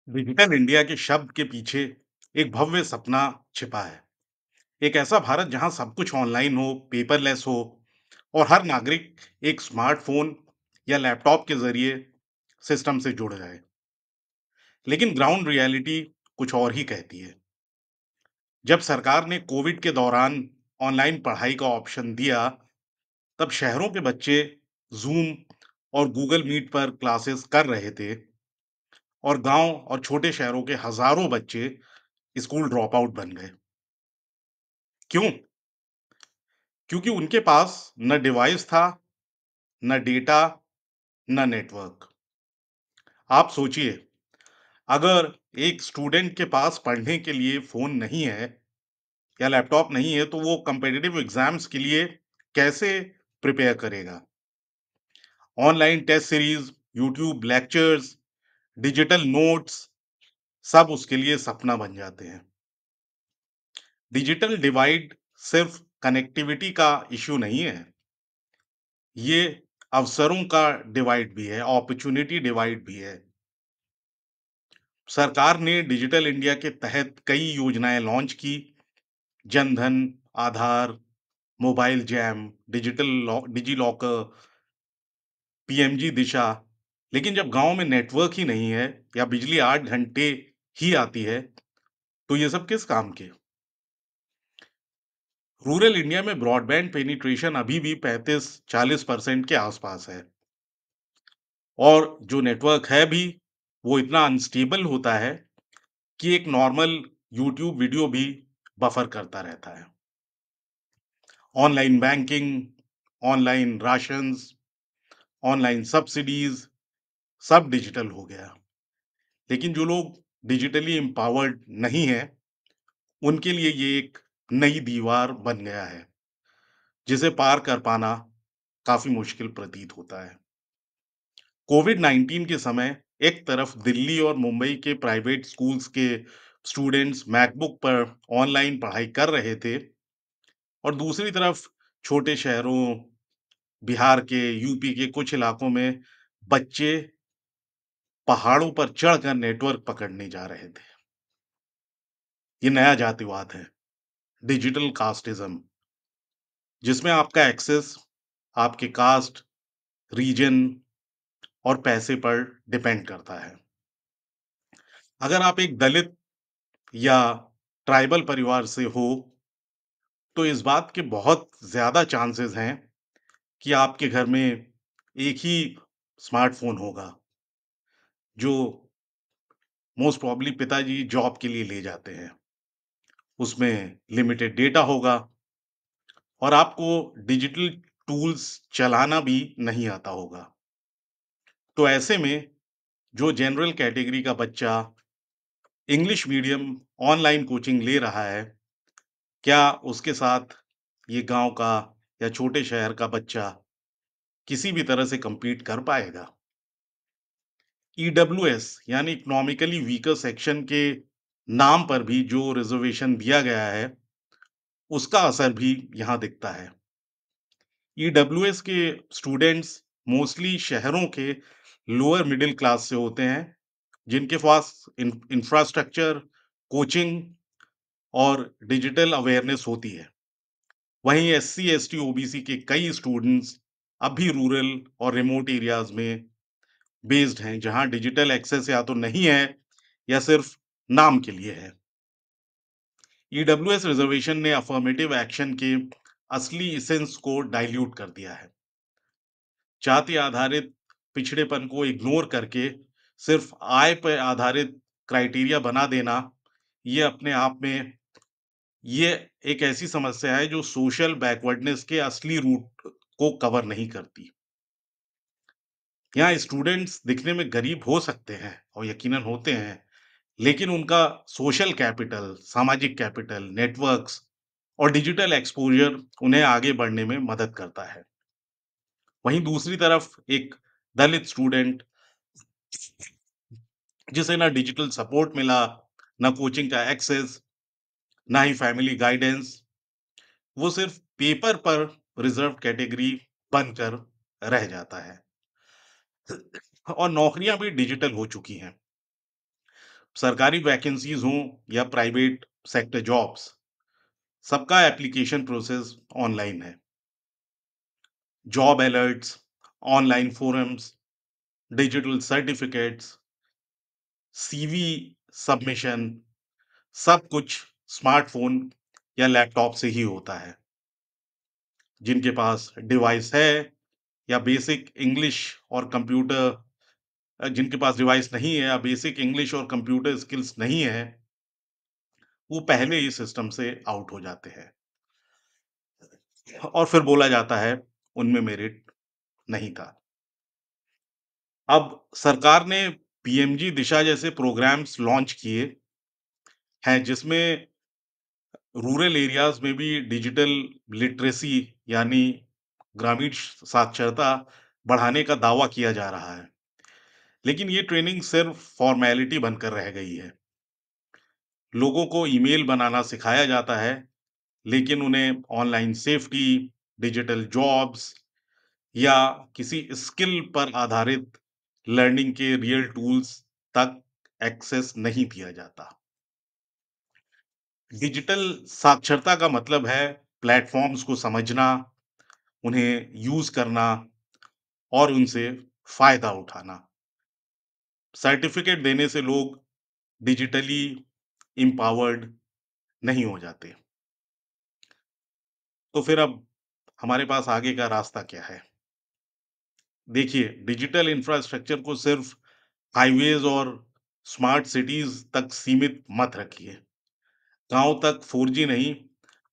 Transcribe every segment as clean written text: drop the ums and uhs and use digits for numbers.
Digital India के शब्द के पीछे एक भव्य सपना छिपा है। एक ऐसा भारत जहां सब कुछ ऑनलाइन हो, पेपरलेस हो और हर नागरिक एक स्मार्टफोन या लैपटॉप के जरिए सिस्टम से जुड़ जाए। लेकिन ग्राउंड रियलिटी कुछ और ही कहती है। जब सरकार ने कोविड के दौरान ऑनलाइन पढ़ाई का ऑप्शन दिया, तब शहरों के बच्चे जूम और गूगल मीट पर क्लासेस कर रहे थे और गांव और छोटे शहरों के हजारों बच्चे स्कूल ड्रॉप आउट बन गए। क्यों? क्योंकि उनके पास न डिवाइस था, न डेटा, न नेटवर्क। आप सोचिए, अगर एक स्टूडेंट के पास पढ़ने के लिए फ़ोन नहीं है या लैपटॉप नहीं है, तो वो कॉम्पिटिटिव एग्ज़ाम्स के लिए कैसे प्रिपेयर करेगा? Online test series, YouTube lectures, digital notes सब उसके लिए सपना बन जाते हैं। डिजिटल डिवाइड सिर्फ़ कनेक्टिविटी का इश्यू नहीं है, ये अवसरों का डिवाइड भी है, अपॉर्च्युनिटी डिवाइड भी है। सरकार ने डिजिटल इंडिया के तहत कई योजनाएं लॉन्च की। जन धन, आधार, mobile jam, digi locker, PMG दिशा। लेकिन जब गांव में नेटवर्क ही नहीं है या बिजली 8 घंटे ही आती है, तो ये सब किस काम के? रूरल इंडिया में ब्रॉडबैंड पेनिट्रेशन अभी भी 35-40% के आसपास है और जो नेटवर्क है भी वो इतना अनस्टेबल होता है कि एक नॉर्मल यूट्यूब वीडियो भी बफर करता रहता है। Online banking, online rations, online subsidies सब डिजिटल हो गया। लेकिन जो लोग डिजिटली एम्पावर्ड नहीं हैं, उनके लिए ये एक नई दीवार बन गया है, जिसे पार कर पाना काफ़ी मुश्किल प्रतीत होता है। कोविड-19 के समय एक तरफ दिल्ली और मुंबई के प्राइवेट स्कूल्स के स्टूडेंट्स मैकबुक पर ऑनलाइन पढ़ाई कर रहे थे और दूसरी तरफ छोटे शहरों, बिहार के, यूपी के कुछ इलाकों में बच्चे पहाड़ों पर चढ़कर नेटवर्क पकड़ने जा रहे थे। ये नया जातिवाद है, डिजिटल कास्टिज़्म, जिसमें आपका एक्सेस आपके कास्ट, रीजन और पैसे पर डिपेंड करता है। अगर आप एक दलित या ट्राइबल परिवार से हो, तो इस बात के बहुत ज़्यादा चांसेस हैं कि आपके घर में एक ही स्मार्टफ़ोन होगा, जो मोस्ट प्रोबेबली पिताजी जॉब के लिए ले जाते हैं। उसमें लिमिटेड डेटा होगा और आपको डिजिटल टूल्स चलाना भी नहीं आता होगा। तो ऐसे में जो जनरल कैटेगरी का बच्चा इंग्लिश मीडियम ऑनलाइन कोचिंग ले रहा है, क्या उसके साथ ये गाँव का या छोटे शहर का बच्चा किसी भी तरह से कम्पीट कर पाएगा? ईडब्ल्यूएस यानी इकोनॉमिकली वीकर सेक्शन के नाम पर भी जो रिज़र्वेशन दिया गया है, उसका असर भी यहाँ दिखता है। ईडब्ल्यूएस के स्टूडेंट्स मोस्टली शहरों के लोअर मिडिल क्लास से होते हैं, जिनके पास इंफ्रास्ट्रक्चर, कोचिंग और डिजिटल अवेयरनेस होती है। वहीं एससी, एसटी, ओबीसी के कई स्टूडेंट्स अब भी रूरल और रिमोट एरियाज में बेस्ड हैं, जहां डिजिटल एक्सेस या तो नहीं है या सिर्फ नाम के लिए है। ईडब्ल्यूएस रिजर्वेशन ने अफर्मेटिव एक्शन के असली इसेंस को डाइल्यूट कर दिया है। जाति आधारित पिछड़ेपन को इग्नोर करके सिर्फ आय पर आधारित क्राइटेरिया बना देना, ये अपने आप में ये एक ऐसी समस्या है जो सोशल बैकवर्डनेस के असली रूट को कवर नहीं करती। यहाँ स्टूडेंट्स दिखने में गरीब हो सकते हैं और यकीनन होते हैं, लेकिन उनका सोशल कैपिटल, सामाजिक कैपिटल, नेटवर्क्स और डिजिटल एक्सपोज़र उन्हें आगे बढ़ने में मदद करता है। वहीं दूसरी तरफ एक दलित स्टूडेंट जिसे ना डिजिटल सपोर्ट मिला, ना कोचिंग का एक्सेस, ना ही फैमिली गाइडेंस, वो सिर्फ पेपर पर रिजर्व कैटेगरी बनकर रह जाता है। और नौकरियां भी डिजिटल हो चुकी हैं। सरकारी वैकेंसीज हों या प्राइवेट सेक्टर जॉब्स, सबका एप्लीकेशन प्रोसेस ऑनलाइन है। Job alerts, online forums, digital certificates, CV submission, सब कुछ स्मार्टफ़ोन या लैपटॉप से ही होता है। जिनके पास डिवाइस है या बेसिक इंग्लिश और कंप्यूटर जिनके पास डिवाइस नहीं है या बेसिक इंग्लिश और कंप्यूटर स्किल्स नहीं है, वो पहले ही सिस्टम से आउट हो जाते हैं और फिर बोला जाता है, उनमें मेरिट नहीं था। अब सरकार ने पीएमजी दिशा जैसे प्रोग्राम्स लॉन्च किए हैं, जिसमें रूरल एरियाज़ में भी डिजिटल लिटरेसी यानी ग्रामीण साक्षरता बढ़ाने का दावा किया जा रहा है। लेकिन ये ट्रेनिंग सिर्फ फॉर्मेलिटी बनकर रह गई है। लोगों को ईमेल बनाना सिखाया जाता है, लेकिन उन्हें ऑनलाइन सेफ्टी, डिजिटल जॉब्स या किसी स्किल पर आधारित लर्निंग के रियल टूल्स तक एक्सेस नहीं दिया जाता। डिजिटल साक्षरता का मतलब है प्लेटफ़ॉर्म्स को समझना, उन्हें यूज़ करना और उनसे फ़ायदा उठाना। सर्टिफ़िकेट देने से लोग डिजिटली एम्पावर्ड नहीं हो जाते। तो फिर अब हमारे पास आगे का रास्ता क्या है? देखिए, डिजिटल इंफ्रास्ट्रक्चर को सिर्फ़ हाइवेज़ और स्मार्ट सिटीज़ तक सीमित मत रखिए। गाँव तक 4G नहीं,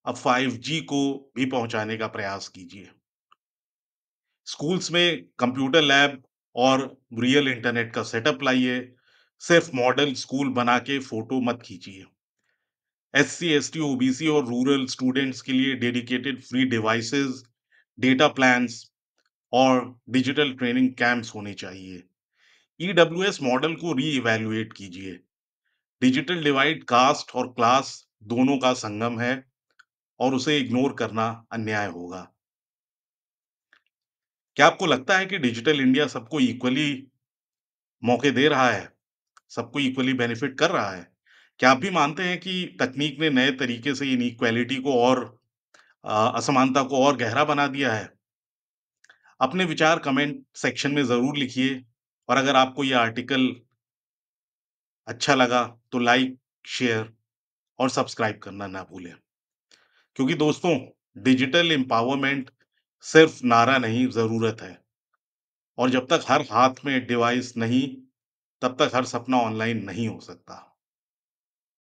अब 5G को भी पहुँचाने का प्रयास कीजिए। स्कूल्स में कंप्यूटर लैब और रियल इंटरनेट का सेटअप लाइए, सिर्फ़ मॉडल स्कूल बना के फ़ोटो मत खींचिए। एससी, एसटी, ओबीसी और रूरल स्टूडेंट्स के लिए dedicated free devices, data plans और डिजिटल ट्रेनिंग कैंप्स होने चाहिए। ईडब्ल्यूएस मॉडल को री-इवैल्यूएट कीजिए। डिजिटल डिवाइड कास्ट और क्लास दोनों का संगम है और उसे इग्नोर करना अन्याय होगा। क्या आपको लगता है कि डिजिटल इंडिया सबको इक्वली मौके दे रहा है? सबको इक्वली बेनिफिट कर रहा है? क्या आप भी मानते हैं कि तकनीक ने नए तरीके से इनइक्वालिटी को और असमानता को और गहरा बना दिया है? अपने विचार कमेंट सेक्शन में ज़रूर लिखिए और अगर आपको ये आर्टिकल अच्छा लगा तो लाइक, शेयर और सब्सक्राइब करना ना भूलें। क्योंकि दोस्तों, डिजिटल एम्पावरमेंट सिर्फ नारा नहीं, ज़रूरत है और जब तक हर हाथ में डिवाइस नहीं, तब तक हर सपना ऑनलाइन नहीं हो सकता।